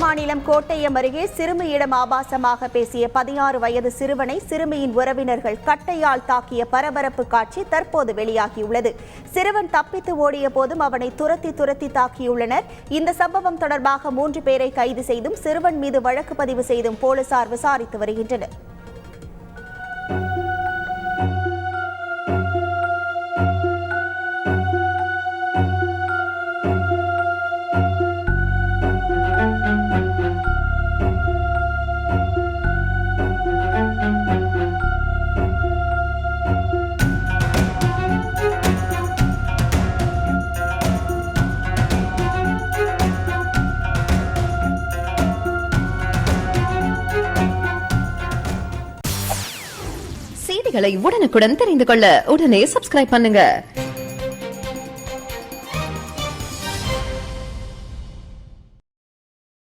மாநிலம் கோட்டயம் அருகே சிறுமியிடம் ஆபாசமாக பேசிய 16 வயது சிறுவனை சிறுமியின் உறவினர்கள் கட்டையால் தாக்கிய பரபரப்பு காட்சி தற்போது வெளியாகியுள்ளது. சிறுவன் தப்பித்து ஓடிய போதும் அவனை துரத்தி தாக்கியுள்ளனர். இந்த சம்பவம் தொடர்பாக 3 பேரை கைது செய்தும் சிறுவன் மீது வழக்கு பதிவு செய்தும் போலீசார் விசாரித்து வருகின்றனர். செய்திகளை உடனுக்குடன் தெரிந்து கொள்ள உடனே சப்ஸ்கிரைப் பண்ணுங்க.